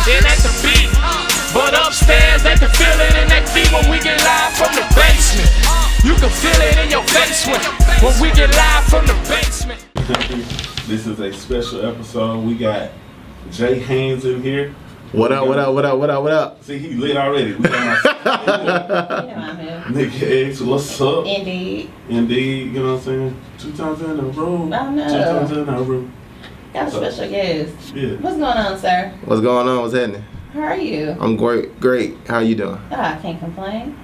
and at the beat. But upstairs they can feel it in that beat when we get live from the basement. You can feel it in your face when we get live from the basement. This is a special episode. We got J Haynes in here. What up, what up, what up, what up, what up? See, he lit already. We got Nick X, what's up? Indeed. Indeed, you know what I'm saying? 2 times in a row. I know. 2 times in a row. Got a special guest. Yeah. What's going on, sir? What's going on? What's happening? How are you? I'm great. Great. How you doing? I can't complain.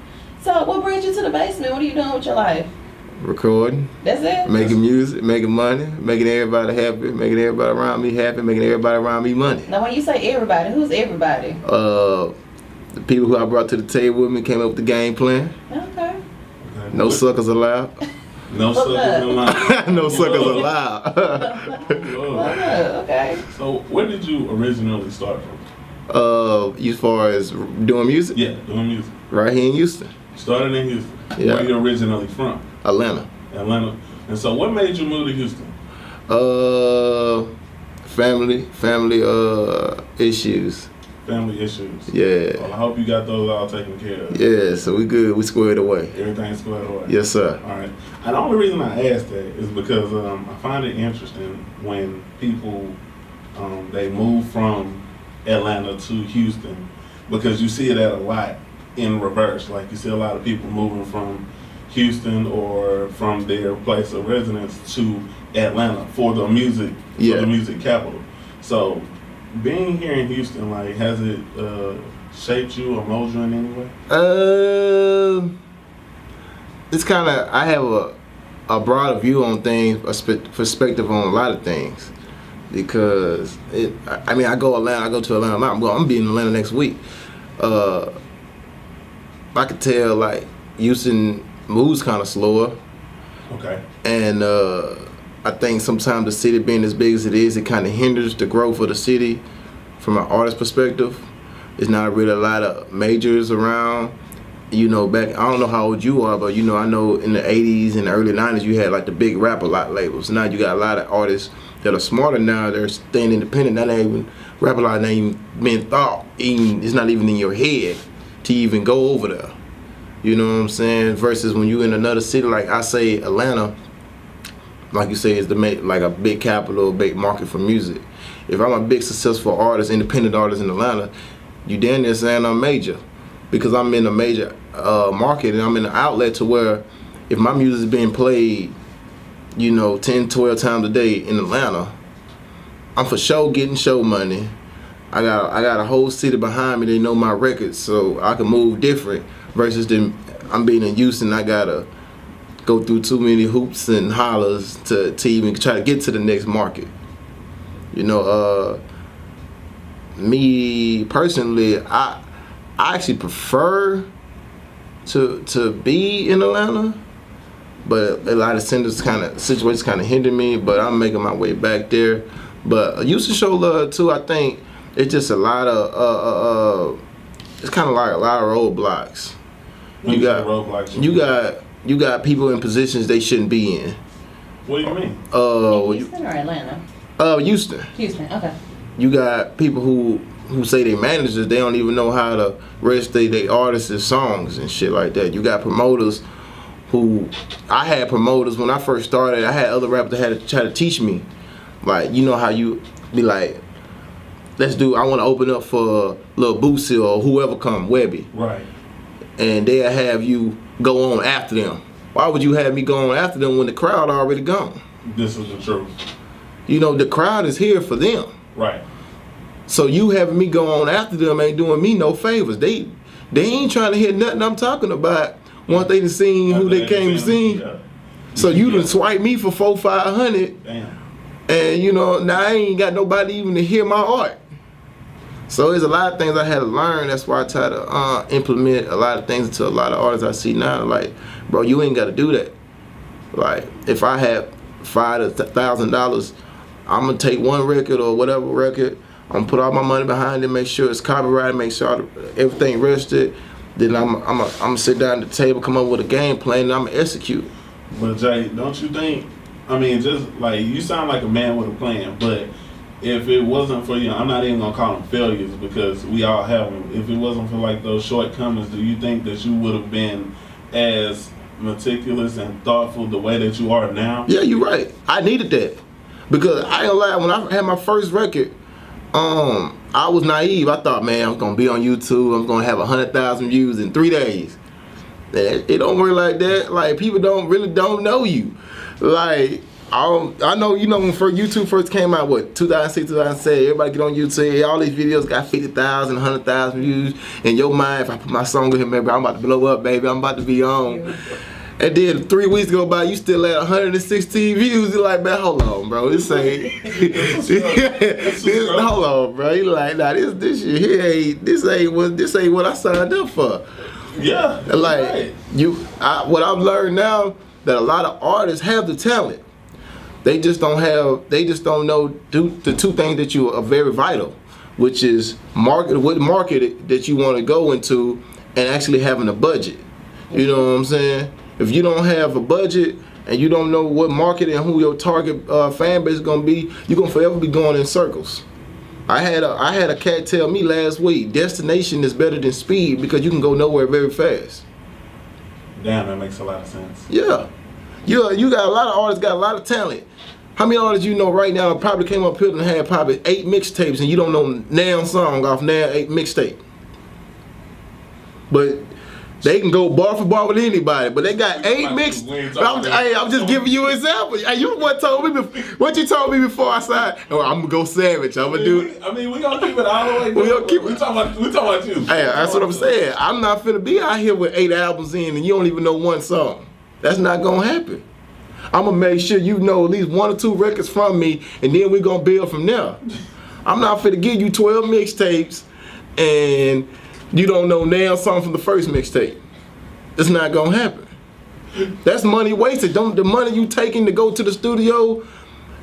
So, what brings you to the basement? What are you doing with your life? Recording, That's it? making music, making money, making everybody happy, making everybody around me happy, making everybody around me money. Now, when you say everybody, who's everybody? The people who I brought to the table with me came up with the game plan. Okay. No suckers allowed. No suckers allowed. No suckers allowed. Okay. So, where did you originally start from? As far as doing music? Yeah, doing music. Right here in Houston. Started in Houston. Yeah. Where are you originally from? Atlanta. Atlanta. And so, what made you move to Houston? Family issues. Family issues. Yeah. Well, I hope you got those all taken care of. Yeah, so we good. We squared away. Everything's squared away. Yes, sir. All right. And the only reason I asked that is because I find it interesting when people they move from Atlanta to Houston, because you see it at a lot in reverse. Like you see a lot of people moving from Houston or from their place of residence to Atlanta for the music, for the music capital. So, being here in Houston, like, has it shaped you or molded you in any way? It's kind of, I have a broader view on things, perspective on a lot of things, because I go to Atlanta. I'm being in Atlanta next week. I could tell like Houston moves kind of slower. Okay. And I think sometimes the city being as big as it is, it kind of hinders the growth of the city from an artist perspective. There's not really a lot of majors around. You know, back, I don't know how old you are, but you know, I know in the 80s and the early 90s you had like the big rap-a-lot labels. Now you got a lot of artists that are smarter now, they're staying independent. That ain't even, rap-a-lot ain't even been thought, it's not even in your head to even go over there. You know what I'm saying? Versus when you in another city, like I say Atlanta, like you say, is like a big capital, big market for music. If I'm a big successful artist, independent artist in Atlanta, you damn near saying I'm major, because I'm in a major market and I'm in an outlet to where if my music is being played, you know, 10, 12 times a day in Atlanta, I'm for sure getting show money. I got a whole city behind me. They know my records, so I can move different. Versus I'm being in Houston, I gotta go through too many hoops and hollers to even try to get to the next market. You know, me personally, I actually prefer to be in Atlanta, but a lot of situations kind of hinder me. But I'm making my way back there. But Houston show love too. I think it's just a lot of it's kind of like a lot of roadblocks. You got people in positions they shouldn't be in. What do you mean? Houston or Atlanta? Houston. Houston, okay. You got people who say they managers, they don't even know how to register their artists' songs and shit like that. You got promoters I had promoters when I first started. I had other rappers that had to try to teach me. Like, you know how you be like, I want to open up for Lil Boosie or whoever come, Webby. Right. And they'll have you go on after them. Why would you have me go on after them when the crowd already gone? This is the truth. You know, the crowd is here for them. Right. So you having me go on after them ain't doing me no favors. They ain't trying to hear nothing I'm talking about once they done seen who they came to see. Yeah. So you done swipe me for $400-500. Damn. And you know, now I ain't got nobody even to hear my art. So there's a lot of things I had to learn. That's why I try to implement a lot of things into a lot of artists I see now. Like, bro, you ain't got to do that. Like, if I have $5,000 to $1,000, I'm gonna take one record or whatever record. I'm gonna put all my money behind it, make sure it's copyrighted, make sure everything registered. Then I'm gonna sit down at the table, come up with a game plan, and I'm gonna execute. But Jay, don't you think? I mean, just like you sound like a man with a plan, but if it wasn't for, I'm not even gonna call them failures because we all have them. If it wasn't for like those shortcomings, do you think that you would have been as meticulous and thoughtful the way that you are now? Yeah, you're right. I needed that because I ain't gonna lie. When I had my first record, I was naive. I thought, man, I'm gonna be on YouTube. I'm gonna have 100,000 views in 3 days. It don't work like that. Like people don't know you. Like I know, when YouTube first came out, what, 2006, 2007, everybody get on YouTube, all these videos got 50,000, 100,000 views. In your mind, if I put my song in here, maybe I'm about to blow up, baby, I'm about to be on. And then 3 weeks go by, you still at 116 views. You're like, man, hold on, bro. This ain't. Hold on, bro. You're like, nah, this shit here this ain't what I signed up for. Yeah. Like right. What I've learned now that a lot of artists have the talent. They just don't know the two things that are very vital, which is what market that you want to go into and actually having a budget. You know what I'm saying? If you don't have a budget and you don't know what market and who your target fan base is gonna be, you're gonna forever be going in circles. I had a cat tell me last week, destination is better than speed because you can go nowhere very fast. Damn, that makes a lot of sense. Yeah. You got a lot of artists, got a lot of talent. How many artists you know right now probably came up here and had probably 8 mixtapes and you don't know now song off now 8 mixtape? But they can go bar for bar with anybody, but they got 8 mix. I'm just giving you an example. Hey, you what you told me before I said, oh, I'm gonna go savage. I'm gonna do it. We gonna keep it all the way. We talking about you. Hey, that's what I'm saying. I'm not finna be out here with 8 albums in and you don't even know one song. That's not gonna happen. I'm gonna make sure you know at least 1 or 2 records from me, and then we're gonna build from there. I'm not finna give you 12 mixtapes and you don't know now song from the first mixtape. It's not gonna happen. That's money wasted. The money you taking to go to the studio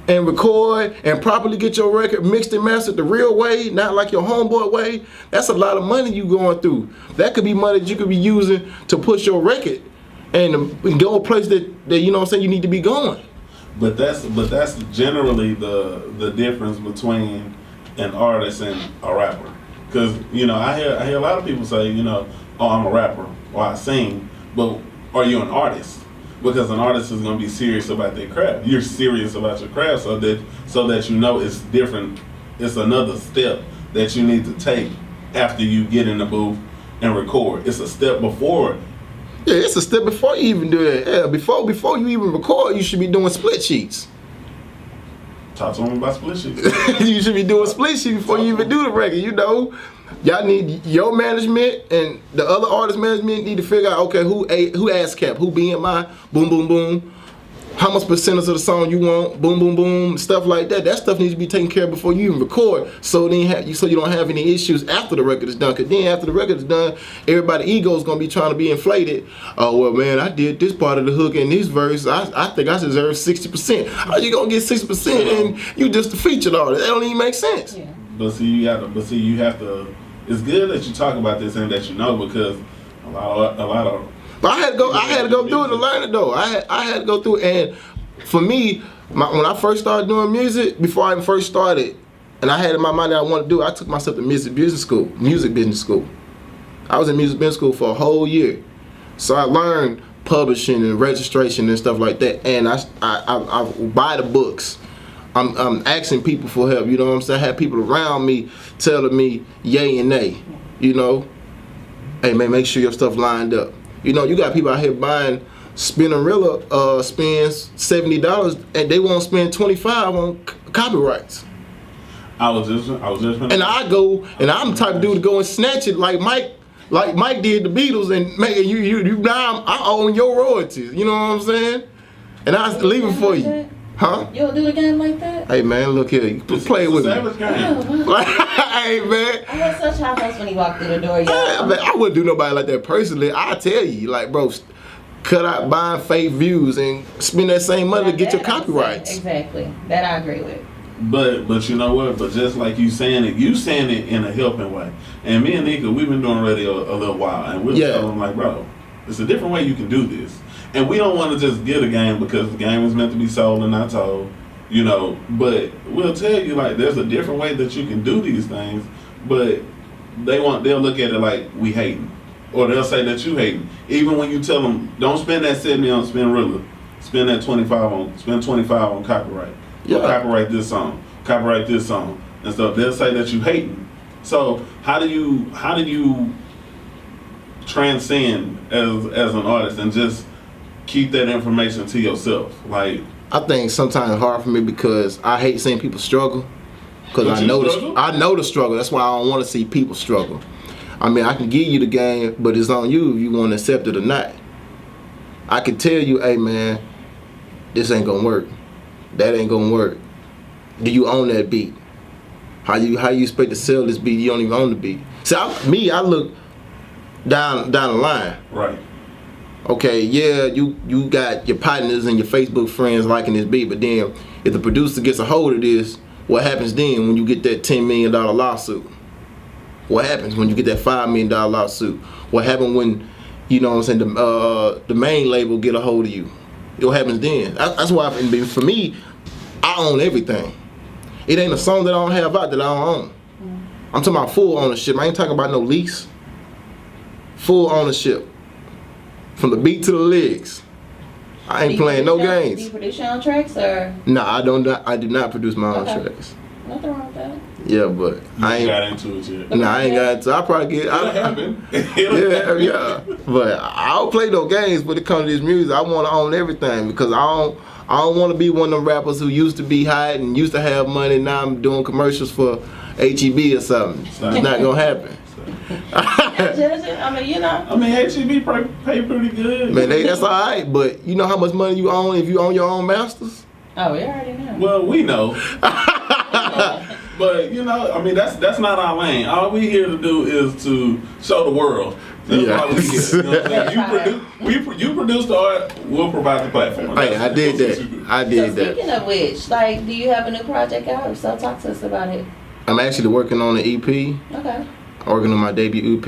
and record and properly get your record mixed and mastered the real way, not like your homeboy way, that's a lot of money you going through. That could be money that you could be using to push your record and go a place that you know what I'm saying you need to be going. But that's generally the difference between an artist and a rapper. Because I hear a lot of people say, oh, I'm a rapper or I sing, but are you an artist? Because an artist is gonna be serious about their craft. You're serious about your craft, so that you know it's different. It's another step that you need to take after you get in the booth and record. It's a step before. Yeah, it's a step before you even do that. Yeah, before you even record, you should be doing split sheets. Talk to them about split sheets. You should be doing split sheets before you even do the record. Y'all need your management and the other artist management need to figure out, okay, who ASCAP, who BMI, boom, boom, boom. How much percentage of the song you want, boom, boom, boom, stuff like that. That stuff needs to be taken care of before you even record, so you don't have any issues after the record is done. Cause then after the record is done, everybody's ego is gonna be trying to be inflated. Oh well, man, I did this part of the hook in this verse. I think I deserve 60%. How you gonna get 60% and you just a featured artist? That don't even make sense. Yeah. But you have to. It's good that you talk about this and that because a lot of. But I had to go through it to learn it though. I had to go through it, and for me, when I first started doing music, before I even first started, and I had in my mind that I wanted to do it, I took myself to music business school. I was in music business school for a whole year, so I learned publishing and registration and stuff like that. And I buy the books. I'm asking people for help. You know what I'm saying? I had people around me telling me yay and nay. Hey man, make sure your stuff lined up. You got people out here buying Spinnerilla spends $70 and they won't spend $25 on copyrights. I was just and I go and I'm the type of dude to go and snatch it like Mike did the Beatles and make it, you now I own your royalties. You know what I'm saying? And I leave it for you. Huh? You don't do the game like that? Hey man, look here. You play with me. Hey man. I was such high hopes when he walked through the door. Yeah, man, I wouldn't do nobody like that personally. I tell you, like, bro, cut out buying fake views and spend that same money to get your copyrights. Exactly. That I agree with. But you know what? But just like you saying it in a helping way. And me and Nika, we've been doing radio a little while, and we're telling them like, bro, it's a different way you can do this. And we don't want to just get a game because the game is meant to be sold and not told. You know, but we'll tell you like there's a different way that you can do these things, but they'll look at it like we hating, or they'll say that you hating. Even when you tell them don't spend that 70 on Spinrilla, spend 25 on copyright. Yeah. Or copyright this song, and stuff. They'll say that you hating. So how do you transcend as an artist and just keep that information to yourself? Like, I think sometimes it's hard for me because I hate seeing people struggle. Because I know the struggle. That's why I don't want to see people struggle. I mean, I can give you the game, but it's on you if you want to accept it or not. I can tell you, hey man, this ain't gonna work. That ain't gonna work. Do you own that beat? How you expect to sell this beat? You don't even own the beat. See, I look down the line. right. Okay, yeah, you got your partners and your Facebook friends liking this beat, but then if the producer gets a hold of this, what happens then when you get that $10 million lawsuit? What happens when you get that $5 million lawsuit? What happens when, you know what I'm saying, the main label get a hold of you? What happens then? That's why, for me, I own everything. It ain't a song that I don't have out that I don't own. I'm talking about full ownership. I ain't talking about no lease. Full ownership. From the beat to the lyrics. I ain't playing no games. Do you produce your own tracks or? Nah, I do not produce my own tracks. Nothing wrong with that. Yeah, but I ain't got into it yet. Nah, I ain't got into. I probably get. It'll happen. Yeah. But I don't play no games when it comes to this music. I want to own everything because I don't want to be one of them rappers who used to be hot and used to have money. Now I'm doing commercials for HEB or something. It's not gonna happen. I mean, you know. I mean, HEB pay pretty good. Man, that's all right. But you know how much money you own if you own your own masters? Oh, we already know. Well, we know. But you know, I mean, that's not our lane. All we here to do is to show the world. That's why we here. You know what I'm saying? You produce the art, we'll provide the platform. Hey, I did that. So speaking of which, like, do you have a new project out? If so, talk to us about it. I'm actually working on an EP. Okay. Working on my debut EP,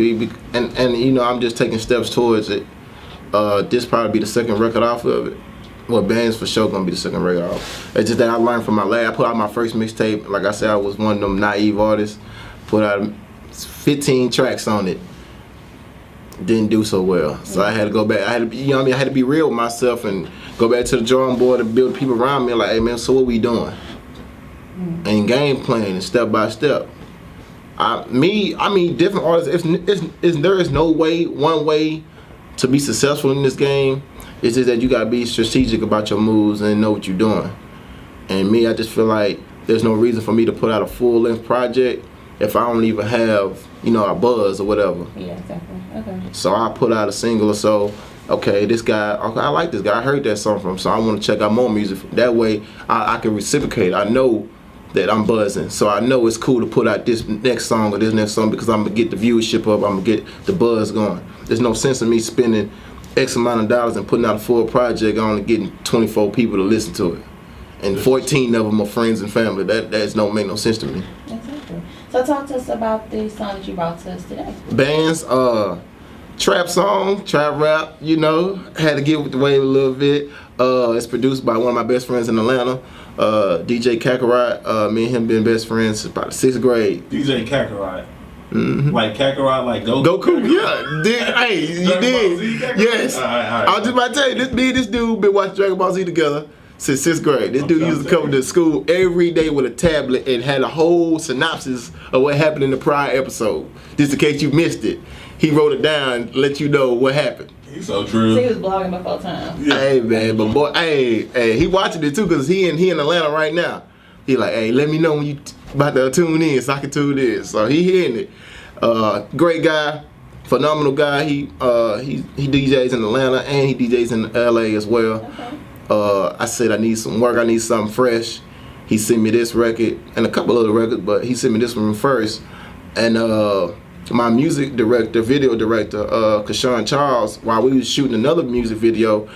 and you know, I'm just taking steps towards it. This probably be the second record off of it. Well, Band's for sure gonna be the second record off. It's just that I learned from my lab. I put out my first mixtape. Like I said, I was one of them naive artists. Put out 15 tracks on it. Didn't do so well. So I had to go back. I had to be real with myself and go back to the drawing board and build people around me. Like, hey man, so what we doing? And game plan and step by step. I mean, different artists. There is no one way to be successful in this game. It's just that you gotta be strategic about your moves and know what you're doing. And me, I just feel like there's no reason for me to put out a full-length project if I don't even have, you know, a buzz or whatever. Yeah, exactly. Okay. So I put out a single or so. Okay, this guy, okay, I like this guy. I heard that song from him, so I want to check out more music. That way, I can reciprocate. I know that I'm buzzing, so I know it's cool to put out this next song or this next song because I'm gonna get the viewership up. I'm gonna get the buzz going. There's no sense in me spending X amount of dollars and putting out a full project on and getting 24 people to listen to it, and 14 of them are friends and family. That don't make no sense to me. Exactly. So talk to us about the song that you brought to us today. Band's trap song, trap rap. You know, had to get with the wave a little bit. It's produced by one of my best friends in Atlanta, DJ Kakarot. Me and him been best friends since about the 6th grade. DJ Kakarot. Like Kakarot, like Goku. Goku, yeah. Hey, you did. Yes. All right. I was just about to tell you, this dude been watching Dragon Ball Z together since 6th grade. This dude used to come to school every day with a tablet and had a whole synopsis of what happened in the prior episode. Just in case you missed it. He wrote it down, let you know what happened. He's so true. So he was blogging before time. Yeah. Hey man, but boy, hey, he watching it too because he in Atlanta right now. He like, hey, let me know when you about to tune in so I can tune in. So he hearing it. Great guy, phenomenal guy. He DJs in Atlanta and he DJs in LA as well. Okay. I said I need some work. I need something fresh. He sent me this record and a couple other records, but he sent me this one first. And my music director, video director, Kashawn Charles, while we was shooting another music video,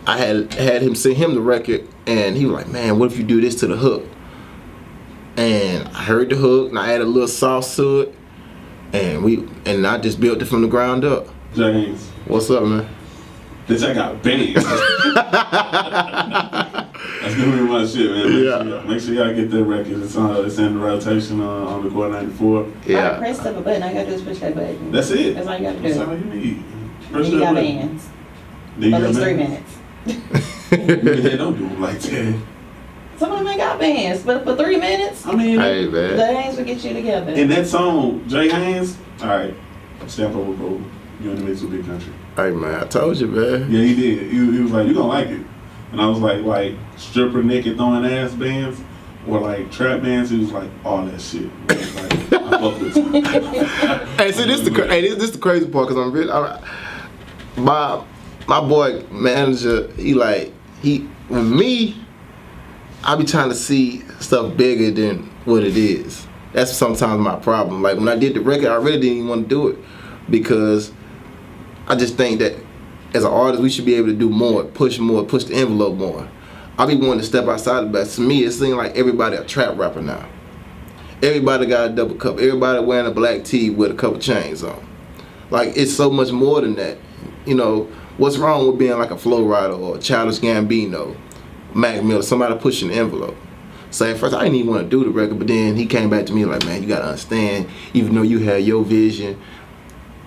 I had him send him the record, and he was like, "Man, what if you do this to the hook?" And I heard the hook, and I added a little sauce to it, and I just built it from the ground up. James, What's up, man? bitch, I got bangs. That's gonna be my shit, man. Yeah. Make sure y'all get that record. It's in the rotation on the Core 94. Alright, Yeah. press up a button. All you gotta do is push that button. That's it. That's all you gotta do. That's all you need. And you got bands. Then At you least got 3 bands. minutes. They don't do them like that. Some of them ain't got bands, but for 3 minutes, I mean, Hey, man. the Haynes will get you together. in that song, J Haynes, alright, step over, bro. You in the mix with Big Country. Hey, man, I told you, man. Yeah, he did. He was like, you gonna like it. And I was like stripper naked throwing ass bands or like trap bands. He was like, all that shit. I was like, I fuck with you. Hey, see, this the crazy part, because my boy manager, with me, I be trying to see stuff bigger than what it is. That's sometimes my problem. Like when I did the record, I really didn't even want to do it because I just think that as an artist, we should be able to do more, push the envelope more. I be wanting to step outside the box. To me, it seems like everybody a trap rapper now. Everybody got a double cup. Everybody wearing a black tee with a couple chains on. Like, it's so much more than that. You know, what's wrong with being like a Flow Rider or a Childish Gambino, Mac Miller, somebody pushing the envelope? So at first, I didn't even want to do the record, but then he came back to me like, man, you got to understand, even though you had your vision,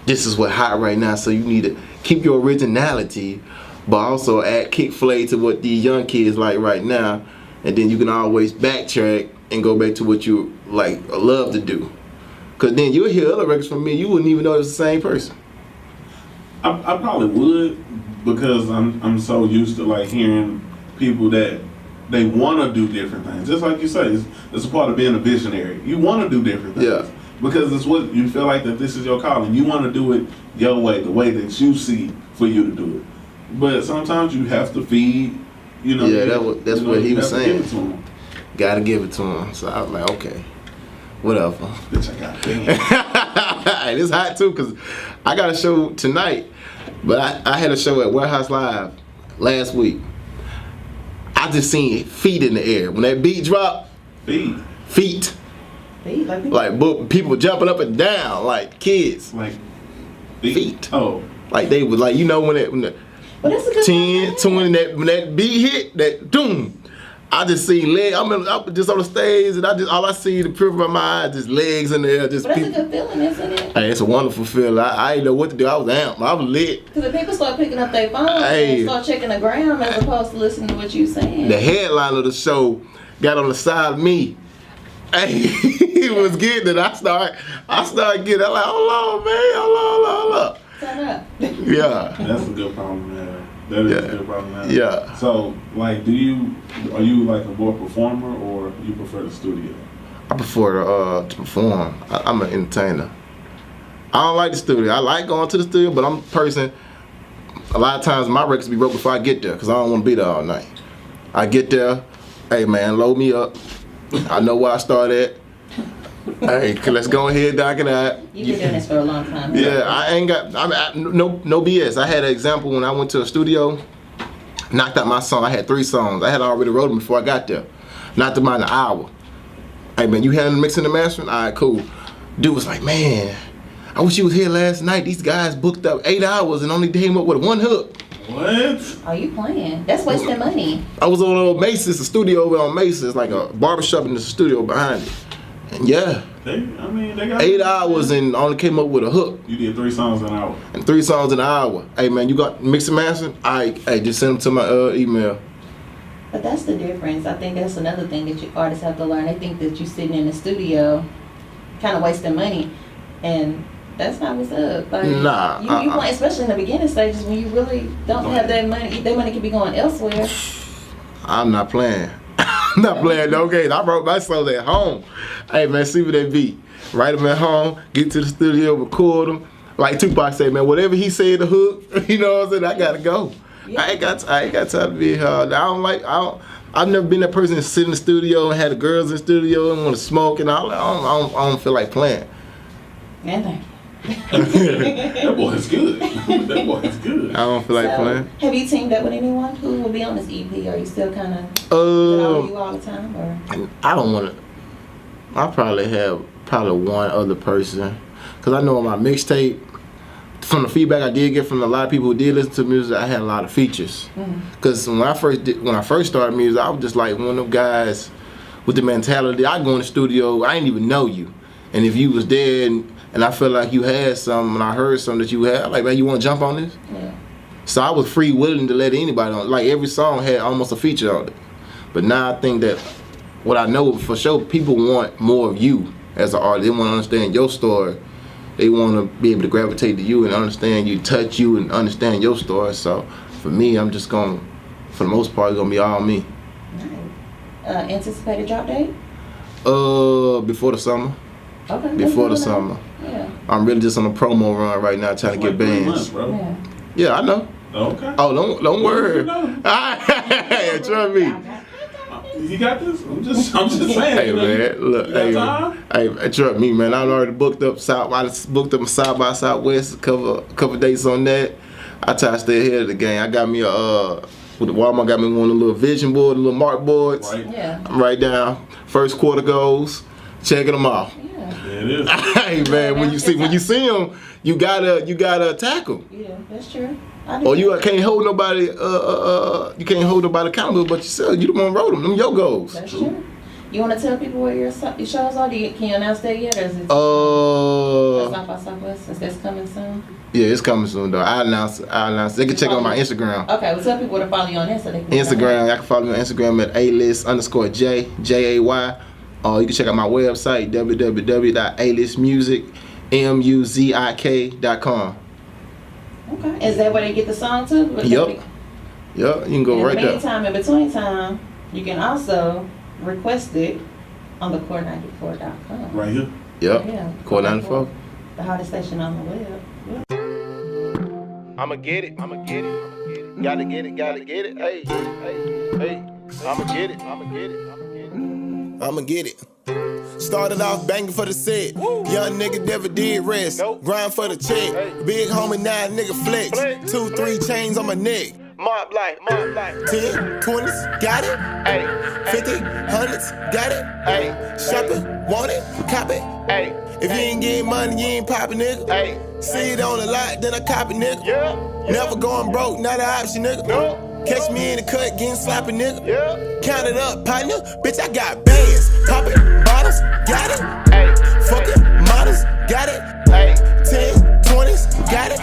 this is what hot right now, so you need to keep your originality, but also add kick flavor to what these young kids like right now, and then you can always backtrack and go back to what you like love to do. Cause then you'll hear other records from me, you wouldn't even know it's the same person. I probably would because I'm so used to like hearing people that they want to do different things. Just like you say, it's a part of being a visionary. You want to do different things. Yeah. Because it's what you feel like that this is your calling. You want to do it your way, the way that you see for you to do it. But sometimes you have to feed, you know. Yeah, that's what he was saying. Give it to him. Gotta give it to him. So I was like, okay, whatever. Bitch, I got bands. And it's hot too, cause I got a show tonight, but I had a show at Warehouse Live last week. I just seen feet in the air. When that beat dropped, Feed. feet. Like people jumping up and down, like kids. Like Feet. Oh. Like they was like, you know, when the But that's a good 10, 20, when that beat hit, that doom. I just see legs. I'm just on the stage, and all I see the pure of my eyes, just legs in the air, just But that's people. a good feeling, isn't it? Hey, it's a wonderful feeling. I didn't know what to do. I was amped. I was lit. Because if people start picking up their phones Hey. and start checking the ground as opposed to listening to what you're saying. The headline of the show got on the side of me. Hey, he was getting it. I started getting it. I'm like, hold on, man. Hold on. Turn up. Yeah. That's a good problem, man. That is a good problem, man. Yeah. So, like, are you like a more performer or you prefer the studio? I prefer to perform. I'm an entertainer. I don't like the studio. I like going to the studio, but I'm a person, a lot of times my records be wrote before I get there because I don't want to be there all night. I get there, hey man, load me up. I know where I start at. Hey, let's go ahead, knock it out. You've been doing this for a long time. Yeah, I ain't got, no BS. I had an example when I went to a studio, knocked out my song. I had 3 songs. I had already wrote them before I got there. Knocked them out in an hour. Hey man, you handling the mixing and mastering? All right, cool. Dude was like, man, I wish you was here last night. These guys booked up 8 hours and only came up with 1 hook. What? Are you playing? That's wasting money. I was on Macy's, a studio over on Macy's, like a barbershop in the studio behind it. And yeah, They got 8 hours and only came up with a hook. You did 3 songs an hour. And 3 songs an hour. Hey man, you got mix and mastering? Hey, just send them to my email. But that's the difference. I think that's another thing that you artists have to learn. They think that you're sitting in the studio kind of wasting money. And that's not what's up. Like, Nah. You play, especially in the beginning stages when you really don't have that money. That money could be going elsewhere. I'm not playing. I'm not playing no games. I wrote my songs at home. Hey man, see what they beat. Write them at home, get to the studio, record them. Like Tupac said, man, whatever he said the hook, you know what I'm saying, I gotta go. Yeah. I ain't got time to be here. I've never been that person that sit in the studio and had the girls in the studio and want to smoke and all. I don't feel like playing. Man, thank you. That boy's good. That boy's good. I don't feel like playing. Have you teamed up with anyone who will be on this EP? Are you still kind of you all the time? Or? I don't want to. I probably have one other person, cause I know on my mixtape, from the feedback I did get from a lot of people who did listen to music, I had a lot of features. Because when I first started music, I was just like one of them guys with the mentality, I go in the studio, I didn't even know you. And if you was there and I felt like you had something and I heard something that you had, I'm like, man, you want to jump on this? Yeah. So I was free willing to let anybody on. Like every song had almost a feature on it. But now I think that what I know for sure, people want more of you as an artist. They want to understand your story. They want to be able to gravitate to you and understand you, touch you and understand your story. So for me, I'm just going, for the most part, it's going to be all me. Nice. Anticipated drop date? Before the summer. Okay. Before the summer. Yeah. I'm really just on a promo run right now trying to get bands. 3 months, bro. Yeah. Yeah, I know. Okay. Oh, don't worry. Know. Trust me. You got this? I'm just saying. Hey man, look, hey, trust me, man. I already booked up South. I booked up South by Southwest. A couple dates on that. I try to stay ahead of the game. I got me with the Walmart got me one of the little vision board, the little mark boards. Right. Yeah. I'm right down. First quarter goals, checking them off. Yeah. There it is. Hey man, when you see them, you gotta attack them. Yeah, that's true. Or you can't hold nobody. You can't hold nobody accountable but yourself. You the one wrote them. Them your goals. That's true. You want to tell people where your shows are? Can you announce that yet, or is it South by Southwest? Since that's coming soon. Yeah, it's coming soon though. I announce. They can check on my Instagram. Okay, well tell people to follow you on Insta. They can Instagram. Y'all can follow me on Instagram at alist_J JAY. You can check out my website www.alistmusic.com. Okay. Is that where they get the song too? Yep. You can go right there. In between time, you can also request it on the core94.com. Right here. Yep. Yeah. Core 94. The hottest station on the web. Yep. I'ma get it. Gotta get it. Hey. I'ma get it. Started off banging for the set. Young nigga never did rest. Grind for the check. Big homie, now nigga flex. 2, 3 chains on my neck. Mob like 10, 20s, got it. 50, 100s, got it. Shopping, want it, cop it. If you ain't getting money, you ain't poppin', nigga. See it on the lot, then I cop it, nigga. Never going broke, not an option, nigga. Catch me in the cut, getting sloppy, nigga. Count it up, partner. Bitch, I got bands. Poppin' bottles, got it. Fuckin' models, got it. 10, 20s, got it.